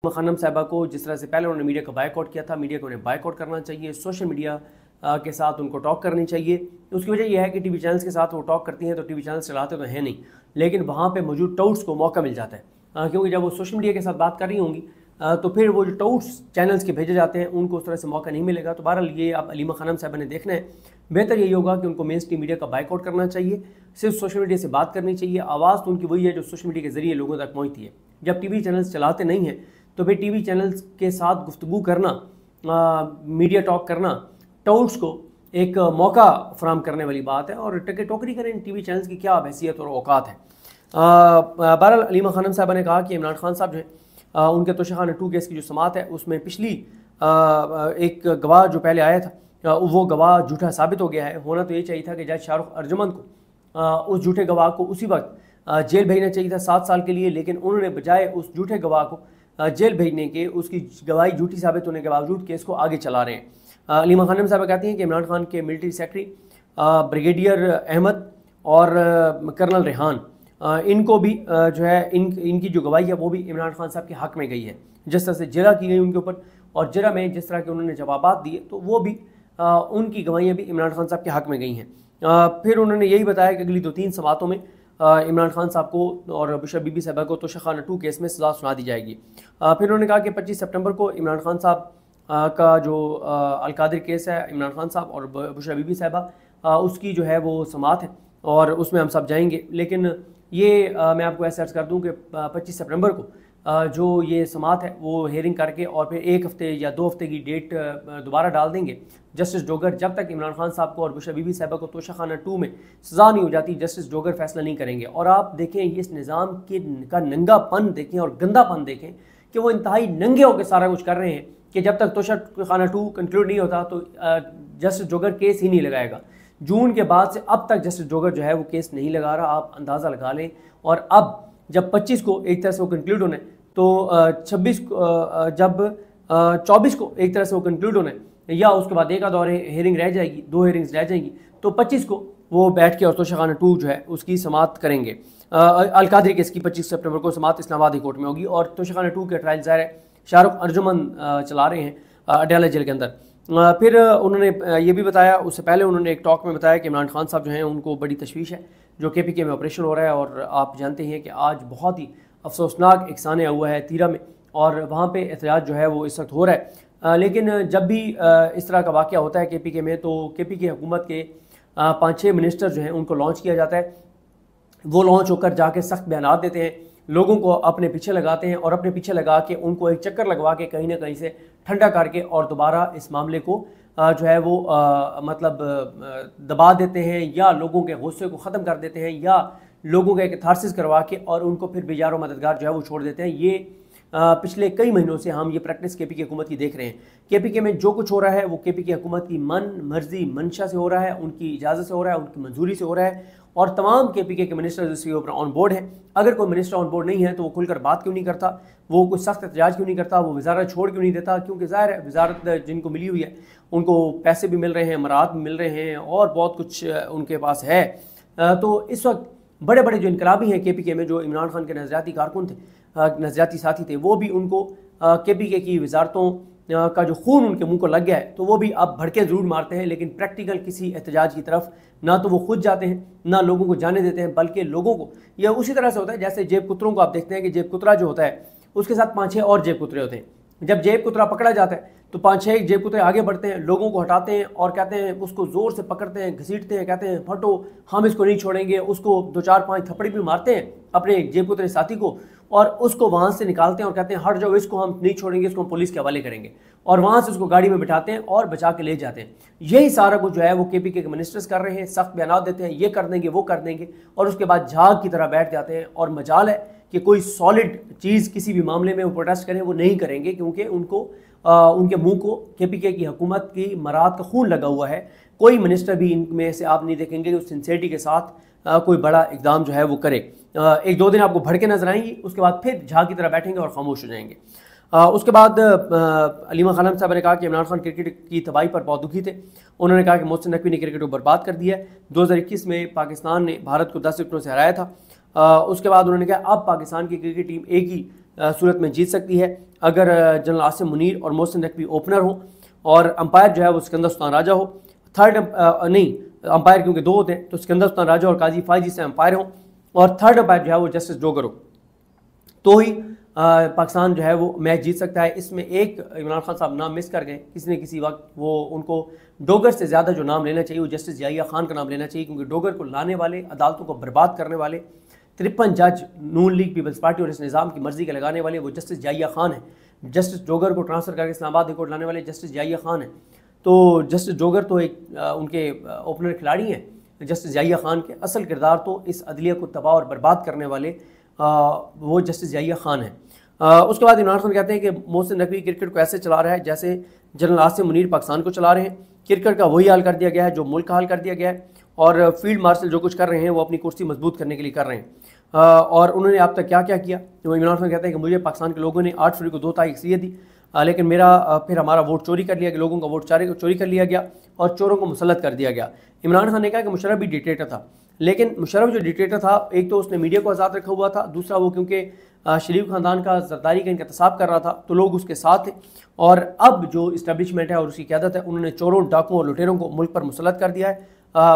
खानम साहिबा को जिस तरह से पहले उन्होंने मीडिया का बायकॉट किया था, मीडिया को उन्हें बायकॉट करना चाहिए, सोशल मीडिया के साथ उनको टॉक करनी चाहिए। उसकी वजह यह है कि टीवी चैनल्स के साथ वो टॉक करती हैं तो टीवी चैनल्स चलाते तो हैं नहीं, लेकिन वहाँ पे मौजूद टाउट्स को मौका मिल जाता है, क्योंकि जब वो सोशल मीडिया के साथ बात कर रही होंगी तो फिर वो जो टाउट्स चैनल्स के भेजे जाते हैं उनको उस तरह से मौका नहीं मिलेगा। तो बहरहाल ये अब अलीमा खानम साहिबा ने देखना है, बेहतर यही होगा कि उनको मेन स्ट्रीम मीडिया का बायकॉट करना चाहिए, सिर्फ सोशल मीडिया से बात करनी चाहिए। आवाज़ तो उनकी वही है जो सोशल मीडिया के ज़रिए लोगों तक पहुँचती है। जब टीवी चैनल्स चलाते नहीं हैं तो फिर टीवी चैनल्स के साथ गुफ्तगू करना, मीडिया टॉक करना, टाउट्स को एक मौका फराहम करने वाली बात है और टके टोकरी करें टीवी चैनल्स की क्या हैसियत और औकात है। बहरहाल अलीमा खानम साहबा ने कहा कि इमरान खान साहब जो है उनके तोशाखाना 2 केस की जो समात है उसमें पिछली एक गवाह जो पहले आया था वो गवाह झूठा साबित हो गया है। होना तो ये चाहिए था कि जज शाहरुख अर्जुमन को उस झूठे गवाह को उसी वक्त जेल भेजना चाहिए था 7 साल के लिए, लेकिन उन्होंने बजाय उस झूठे गवाह को जेल भेजने के उसकी गवाही झूठी साबित होने के बावजूद केस को आगे चला रहे हैं। अलीमा खानम साहबा कहती हैं कि इमरान खान के मिलिट्री सेक्रेटरी ब्रिगेडियर अहमद और कर्नल रेहान इनको भी जो है इनकी जो गवाही है वो भी इमरान खान साहब के हक़ में गई है। जिस तरह से जिरा की गई उनके ऊपर और जिरा में जिस तरह के उन्होंने जवाबात दिए तो वो भी उनकी गवाहियाँ भी इमरान खान साहब के हक़ में गई हैं। फिर उन्होंने यही बताया कि अगली 2-3 समातों में इमरान खान साहब को और बुशरा बीबी साहिबा को तोशाखाना 2 केस में सज़ा सुना दी जाएगी। फिर उन्होंने कहा कि 25 सितंबर को इमरान खान साहब का जो अलकादिर केस है, इमरान खान साहब और बुशरा बीबी साहिबा उसकी जो है वो समात है और उसमें हम सब जाएंगे। लेकिन ये मैं आपको ऐसे अर्ज़ कर दूं कि 25 सितंबर को जो ये समात है वो हेयरिंग करके और फिर 1 हफ़्ते या 2 हफ़्ते की डेट दोबारा डाल देंगे। जस्टिस डोगर जब तक इमरान खान साहब को और बुशरा बीबी साहिबा को तोशाखाना 2 में सज़ा नहीं हो जाती, जस्टिस डोगर फैसला नहीं करेंगे। और आप देखें इस निज़ाम के का नंगापन देखें और गंदापन देखें कि वो इंतहाई नंगे होकर सारा कुछ कर रहे हैं कि जब तक तोशाखाना 2 कंक्लूड नहीं होता तो जस्टिस डोगर केस ही नहीं लगाएगा। जून के बाद से अब तक जस्टिस डोगर जो है वो केस नहीं लगा रहा, आप अंदाज़ा लगा लें। और अब जब 25 को एक तरह से वो कंक्लूड होना है तो 26 जब 24 को एक तरह से वो कंक्लूड होना है या उसके बाद एक आध और हेयरिंग रह जाएगी, 2 हेयरिंग्स रह जाएंगी, तो 25 को वो बैठ के और तोशाखाना 2 जो है उसकी समात करेंगे। अलकादरी केस की 25 सितंबर को समात इस्लामाबाद हाई कोर्ट में होगी और तोशाखाना 2 के ट्रायल ज़ाहिर है शाहरुख अर्जुमन चला रहे हैं अडयाला जेल के अंदर। फिर उन्होंने ये भी बताया, उससे पहले उन्होंने एक टॉक में बताया कि इमरान खान साहब जो हैं उनको बड़ी तशवीश है जो KPK में ऑपरेशन हो रहा है। और आप जानते हैं कि आज बहुत ही अफसोसनाक एक सान्या हुआ है तीरा में और वहाँ पे एहतजाज जो है वो इस वक्त हो रहा है। लेकिन जब भी इस तरह का वाक़या होता है KPK में तो KPK हुकूमत के 5-6 मिनिस्टर जो हैं उनको लॉन्च किया जाता है। वो लॉन्च होकर जाके सख्त बयान देते हैं, लोगों को अपने पीछे लगाते हैं और अपने पीछे लगा के उनको एक चक्कर लगवा के कहीं ना कहीं से ठंडा करके और दोबारा इस मामले को जो है वो मतलब दबा देते हैं या लोगों के गुस्से को ख़त्म कर देते हैं या लोगों का एक थारसिस करवा के और उनको फिर बेजारो मददगार जो है वो छोड़ देते हैं। ये पिछले कई महीनों से हम ये प्रैक्टिस KPK हुकूमत की देख रहे हैं। KPK में जो कुछ हो रहा है वो KPK हुकूमत की मन मर्जी मंशा से हो रहा है, उनकी इजाज़त से हो रहा है, उनकी मंजूरी से हो रहा है और तमाम KPK के मिनिस्टर इसके ऊपर ऑन बोर्ड हैं। अगर कोई मिनिस्टर ऑन बोर्ड नहीं है तो वो खुलकर बात क्यों नहीं करता, वो कोई सख्त एहतजाज क्यों नहीं करता, वो वजारत छोड़ क्यों नहीं देता? क्योंकि ज़ाहिर है वजारत जिनको मिली हुई है उनको पैसे भी मिल रहे हैं, मराद भी मिल रहे हैं और बहुत कुछ उनके पास है। तो इस वक्त बड़े बड़े जो इनकलाबी हैं KPK में, जो इमरान खान के नज़रियाती कारकुन थे, नज़रियाती साथी थे, वो भी उनको KPK की वजारतों का जो खून उनके मुंह को लग गया है तो वो भी अब भड़के ज़रूर मारते हैं, लेकिन प्रैक्टिकल किसी एहतजाज की तरफ ना तो वो खुद जाते हैं ना लोगों को जाने देते हैं, बल्कि लोगों को यह उसी तरह से होता है जैसे जेब कुतरों को आप देखते हैं कि जेब कुतरा जो होता है उसके साथ 5-6 और जेब कुतरे होते हैं। जब जेब कुतरा पकड़ा जाता है तो 5-6 जेब कुतरे आगे बढ़ते हैं, लोगों को हटाते हैं और कहते हैं, उसको ज़ोर से पकड़ते हैं, घसीटते हैं, कहते हैं फटो, हम इसको नहीं छोड़ेंगे। उसको 2-4-5 थप्पड़ी भी मारते हैं अपने जेब कुतरे साथी को और उसको वहाँ से निकालते हैं और कहते हैं हट जाओ, इसको हम नहीं छोड़ेंगे, इसको हम पुलिस के हवाले करेंगे और वहाँ से उसको गाड़ी में बिठाते हैं और बचा के ले जाते हैं। यही सारा कुछ जो है वो KPK के मिनिस्टर्स कर रहे हैं, सख्त बयान देते हैं, ये कर देंगे वो कर देंगे और उसके बाद झाग की तरह बैठ जाते हैं। और मजाल है कि कोई सॉलिड चीज़ किसी भी मामले में वो प्रोटेस्ट करें वो नहीं करेंगे, क्योंकि उनको उनके मुंह को KPK की हुकूमत की मराद का खून लगा हुआ है। कोई मिनिस्टर भी इनमें से आप नहीं देखेंगे जो सिंसियरिटी के साथ कोई बड़ा इकदाम जो है वो करे। 1-2 दिन आपको भड़के नजर आएंगी, उसके बाद फिर झाग की तरह बैठेंगे और खामोश हो जाएंगे। उसके बाद अलीमा खानम साहब ने कहा कि इमरान खान क्रिकेट की तबाही पर बहुत दुखी थे। उन्होंने कहा कि मोहसिन नकवी ने क्रिकेट को बर्बाद कर दिया है। 2021 में पाकिस्तान ने भारत को 10 विकेटों से हराया था। उसके बाद उन्होंने कहा अब पाकिस्तान की क्रिकेट टीम एक ही सूरत में जीत सकती है अगर जनरल आसिम मुनीर और मोहसिन नकवी ओपनर हो और अंपायर जो है वो सिकंदर सुल्तान राजा हो। थर्ड नहीं, अंपायर क्योंकि दो होते हैं तो सिकंदर सुल्तान राजा और काजी फायजी से अंपायर हो और थर्ड अंपायर जो है वो जस्टिस जोगर हो, तो ही पाकिस्तान जो है वो मैच जीत सकता है। इसमें एक इमरान खान साहब नाम मिस कर गए किसी न किसी वक्त, वो उनको डोगर से ज़्यादा जो नाम लेना चाहिए वो जस्टिस याहिया खान का नाम लेना चाहिए, क्योंकि डोगर को लाने वाले, अदालतों को बर्बाद करने वाले 53 जज नून लीग पीपल्स पार्टी और इस निज़ाम की मर्जी के लगाने वाले वो जस्टिस याहिया खान है। जस्टिस जोगर को ट्रांसफ़र करके इस्लामाबाद हाई कोर्ट लाने वाले जस्टिस याहिया खान है। तो जस्टिस जोगर तो एक उनके ओपनर खिलाड़ी हैं, जस्टिस याहिया खान के असल किरदार तो इस अदलिया को तबाह और बर्बाद करने वाले वो जस्टिस याहिया खान है। उसके बाद इमरान खान कहते हैं कि मोहसिन नकवी क्रिकेट को ऐसे चला रहा है जैसे जनरल आसिम मुनीर पाकिस्तान को चला रहे हैं। क्रिकेट का वही हाल कर दिया गया है जो मुल्क का हाल कर दिया गया है और फील्ड मार्शल जो कुछ कर रहे हैं वो अपनी कुर्सी मजबूत करने के लिए कर रहे हैं। और उन्होंने अब तक क्या क्या किया, तो इमरान खान कहते हैं कि मुझे पाकिस्तान के लोगों ने 8 फरवरी को 2 तारीख इसलिए दी लेकिन फिर हमारा वोट चोरी कर लिया गया, लोगों का वोट चोरी कर लिया गया और चोरों को मुसल्लत कर दिया गया। इमरान खान ने कहा कि मुशर्रफ भी डिक्टेटर था, लेकिन मुशर्रफ जो डिक्टेटर था, एक तो उसने मीडिया को आज़ाद रखा हुआ था, दूसरा वो क्योंकि शरीफ ख़ानदान का जरदारी का इंतसाब कर रहा था तो लोग उसके साथ थे। और अब जो इस्टेब्लिशमेंट है और उसकी क़यादत है, उन्होंने चोरों, डाकुओं और लुटेरों को मुल्क पर मुसल्लत कर दिया है,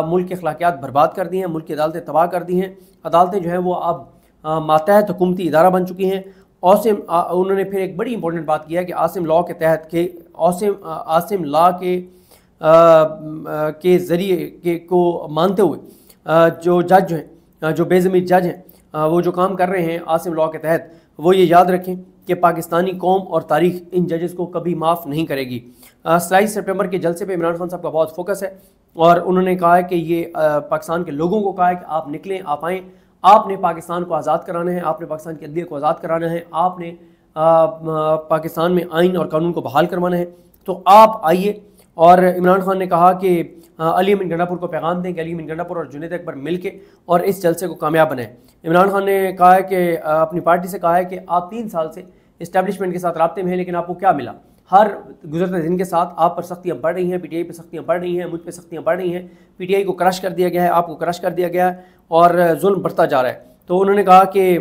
मुल्क के अखलाकियात बर्बाद कर दिए हैं, मुल्क की अदालतें तबाह कर दी हैं। अदालतें जो हैं वो अब मातहत हुकूमती इदारा बन चुकी हैं। उन्होंने फिर एक बड़ी इंपॉर्टेंट बात की है कि आसिम लॉ के तहत के आसिम लॉ के ज़रिए को मानते हुए जो जज हैं, जो बेज़मीर जज हैं, वो जो काम कर रहे हैं आसिम लॉ के तहत, वो ये याद रखें कि पाकिस्तानी कौम और तारीख इन जजेस को कभी माफ़ नहीं करेगी। 27 सितंबर के जलसे पे इमरान खान साहब का बहुत फोकस है और उन्होंने कहा है कि ये पाकिस्तान के लोगों को कहा है कि आप निकलें, आप आएँ, आपने पाकिस्तान को आज़ाद कराना है, आपने पाकिस्तान के अदलिया को आज़ाद कराना है, आपने पाकिस्तान में आइन और कानून को बहाल करवाना है, तो आप आइए। और इमरान खान ने कहा कि अली अमीन गंडापुर को पैगाम दें कि अली अमीन गंडापुर और जुनैद अकबर मिल के और इस जलसे को कामयाब बनाएं। इमरान खान ने कहा है कि अपनी पार्टी से कहा है कि आप 3 साल से इस्टेब्लिशमेंट के साथ राब्ते में हैं, लेकिन आपको क्या मिला? हर गुजरते दिन के साथ आप पर सख्तियाँ बढ़ रही हैं, पीटीआई पर सख्तियाँ बढ़ रही हैं, मुझ पर सख्तियाँ बढ़ रही हैं, पीटीआई को क्रश कर दिया गया है, आपको क्रश कर दिया गया है और जुल्म बढ़ता जा रहा है। तो उन्होंने कहा कि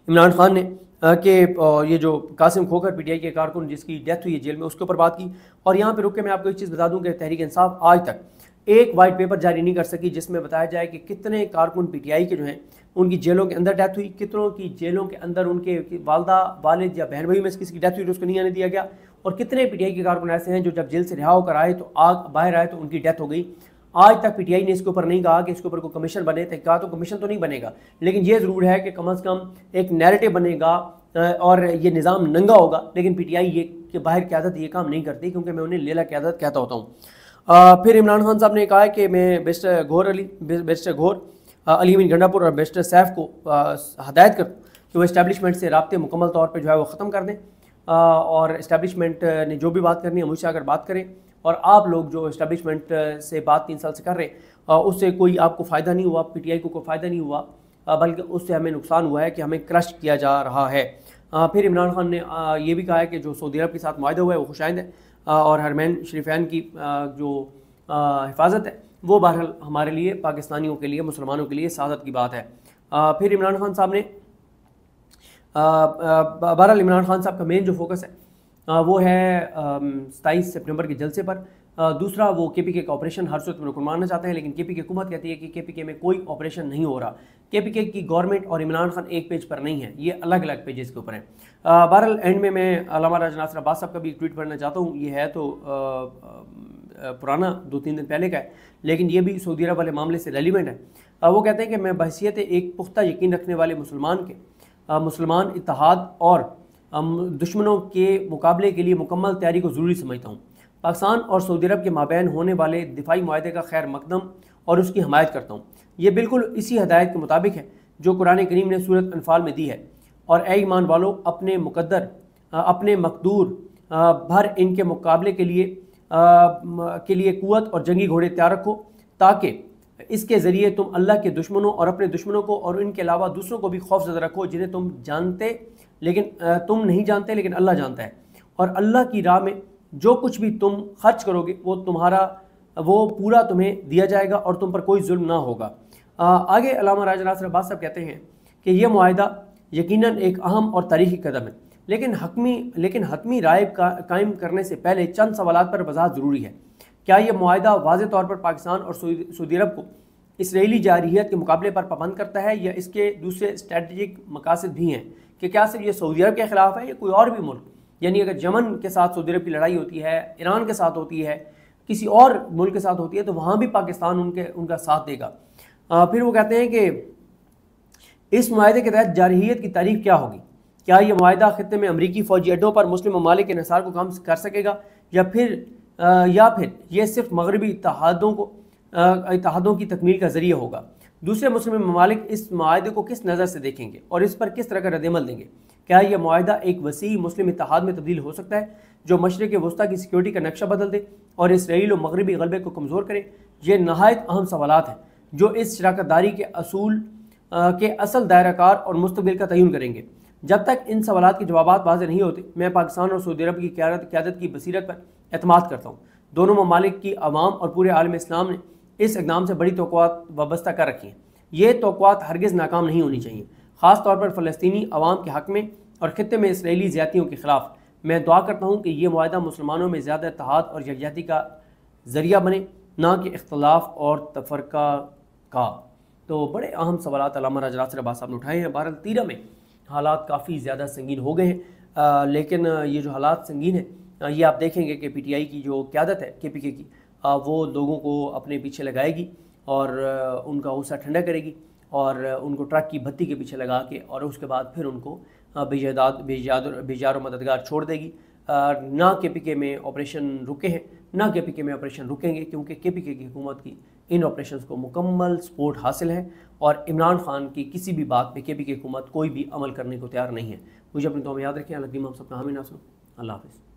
इमरान खान ने कि ये जो कासिम खोखर पीटीआई के कारकुन जिसकी डेथ हुई है जेल में, उसके ऊपर बात की। और यहाँ पे रुक के मैं आपको एक चीज़ बता दूं कि तहरीक इंसाफ आज तक एक वाइट पेपर जारी नहीं कर सकी जिसमें बताया जाए कि कितने कारकुन पीटीआई के जो हैं उनकी जेलों के अंदर डेथ हुई, कितनों की जेलों के अंदर उनके वालदा, वालिद या बहन भाई में से किसी की डेथ हुई तो उसको नहीं आने दिया गया, और कितने पीटीआई के कारकुन ऐसे हैं जो जब जेल से रिहा होकर आए तो बाहर आए तो उनकी डेथ हो गई। आज तक पीटीआई ने इसके ऊपर नहीं कहा कि इसके ऊपर कोई कमीशन बने, कहा तो कमीशन तो नहीं बनेगा, लेकिन ये ज़रूर है कि कम से कम एक नैरेटिव बनेगा और ये निज़ाम नंगा होगा। लेकिन पीटीआई ये कि बाहर क़यादत ये काम नहीं करती, क्योंकि मैं उन्हें लेला क़यादत कहता होता हूँ। फिर इमरान खान साहब ने कहा है कि मैं बेस्टर घोर अली अमीन गंडापुर और बेस्टर सैफ को हदायत कर कि वो इस्टेब्लिशमेंट से राब्ते मुकम्मल तौर पर जो है वो ख़त्म कर दें और इस्टेब्लिशमेंट ने जो भी बात करनी है मुझसे आकर बात करें। और आप लोग जो इस्टेब्लिशमेंट से बात 3 साल से कर रहे हैं उससे कोई आपको फ़ायदा नहीं हुआ, पीटीआई को कोई फ़ायदा नहीं हुआ, बल्कि उससे हमें नुकसान हुआ है कि हमें क्रश किया जा रहा है। फिर इमरान खान ने ये भी कहा है कि जो सऊदी अरब के साथ मुआहदा हुआ है वो खुशाइंद है और हरमैन शरीफैन की जो हिफाजत है वो बहरहाल हमारे लिए, पाकिस्तानियों के लिए, मुसलमानों के लिए सादत की बात है। फिर इमरान खान साहब ने बहरहाल इमरान खान साहब का मेन जो फोकस है वो है 27 सितंबर के जलसे पर। दूसरा वो केपीके का ऑपरेशन हर सूरत में रुकवाना चाहते हैं, लेकिन केपीके हुकूमत कहती है कि केपीके में कोई ऑपरेशन नहीं हो रहा। केपीके की गवर्नमेंट और इमरान खान एक पेज पर नहीं है, ये अलग अलग पेजेस के ऊपर है। बहरहाल एंड में मैं अल्लामा राजा नासिर अब्बास साहब का भी ट्वीट पढ़ना चाहता हूँ। ये है तो पुराना 2-3 दिन पहले का है, लेकिन ये भी सऊदी अरब वाले मामले से रेलिवेंट है। वो कहते हैं कि मैं बहसीत एक पुख्ता यकीन रखने वाले मुसलमान इत्तेहाद और दुश्मनों के मुकाबले के लिए मुकम्मल तैयारी को ज़रूरी समझता हूँ। पाकिस्तान और सऊदी अरब के माबैन होने वाले दिफाई मुआहदे का खैर मकदम और उसकी हमायत करता हूँ। ये बिल्कुल इसी हदायत के मुताबिक है जो कुरान करीम ने सूरत अनफाल में दी है। और ए ईमान वालों, अपने मकदूर भर इनके मुकाबले के लिए कुव्वत और जंगी घोड़े तैयार रखो, ताकि इसके ज़रिए तुम अल्लाह के दुश्मनों और अपने दुश्मनों को और इनके अलावा दूसरों को भी खौफ ज़दा रखो जिन्हें तुम नहीं जानते लेकिन अल्लाह जानता है। और अल्लाह की राह में जो कुछ भी तुम खर्च करोगे वो पूरा तुम्हें दिया जाएगा और तुम पर कोई जुल्म ना होगा। आगे अल्लामा राजा नासिर अब्बास साहब कहते हैं कि यह मुआहदा यकीनन एक अहम और तारीखी कदम है, लेकिन हतमी राय कायम करने से पहले चंद सवालात पर वजाहत ज़रूरी है। क्या यह मुआहदा वाज़ेह तौर पर पाकिस्तान और सऊदी अरब को इसराइली जारहियत के मुकाबले पर पाबंद करता है, या इसके दूसरे स्ट्रेटजिक मकासद भी हैं कि क्या सिर्फ ये सऊदी अरब के ख़िलाफ़ है या कोई और भी मुल्क, यानी अगर यमन के साथ सऊदी अरब की लड़ाई होती है, ईरान के साथ होती है, किसी और मुल्क के साथ होती है, तो वहाँ भी पाकिस्तान उनका साथ देगा। फिर वो कहते हैं कि इस मुआहदे के तहत जारहियत की तारीफ क्या होगी? क्या यह मुआहदा खित्ते में अमरीकी फ़ौजी अड्डों पर मुस्लिम ममालिक के इंहिसार को कम कर सकेगा, या फिर यह सिर्फ मगरबी इत्तहादों की तकमील का ज़रिया होगा? दूसरे मुस्लिम ममालिक इस मुआहदे को किस नज़र से देखेंगे और इस पर किस तरह का रद्दअमल देंगे? क्या यह मुआहदा एक वसी मुस्लिम इत्तहाद में तब्दील हो सकता है जो मशरिक़ वस्ता की सिक्योरिटी का नक्शा बदल दे और इसराइल और मगरबी गलबे को कमज़ोर करे? ये नहायत अहम सवालात हैं जो इस शराकतदारी के असल दायराकार और मुस्तक़बिल का तयन करेंगे। जब तक इन सवालात के जवाब वाज़ेह नहीं होते, मैं पाकिस्तान और सऊदी अरब की क़यादत की बसीरत पर एतमाद करता हूँ। दोनों ममालिक की आवाम और पूरे आलम इस्लाम ने इस इक़दाम से बड़ी तवक्कुआत वाबस्ता कर रखी हैं। ये तवक्कुआत हरगिज़ नाकाम नहीं होनी चाहिए, ख़ास तौर पर फ़लस्तीनी अवाम के हक़ में और ख़ित्ते में इसराइली ज़्यादतियों के ख़िलाफ़। मैं दुआ करता हूँ कि यह मुआहदा मुसलमानों में ज़्यादा इत्तेहाद और यकजहती का ज़रिया बने, ना कि इख्तलाफ और तफ़रक़ा का। तो बड़े अहम सवालात अल्लामा राजा नासिर अब्बास साहब ने उठाए हैं। बहरहाल तीरा में हालात काफ़ी ज़्यादा संगीन हो गए हैं, लेकिन ये जो हालात संगीन हैं ये आप देखेंगे कि PTI की जो क़यादत है KPK की, वो लोगों को अपने पीछे लगाएगी और उनका गुस्सा ठंडा करेगी और उनको ट्रक की बत्ती के पीछे लगा के और उसके बाद फिर उनको बेजार और मददगार छोड़ देगी। ना KPK में ऑपरेशन रुके हैं, ना KPK में ऑपरेशन रुकेंगे, क्योंकि KPK की हुकूमत की इन ऑपरेशंस को मुकम्मल सपोर्ट हासिल है और इमरान खान की किसी भी बात पे KPK हुकूमत कोई भी अमल करने को तैयार नहीं है। मुझे अपनी दुआ में याद रखें। अल्लाह हम सबका हामी नासुन। अल्लाह हाफ़िज़।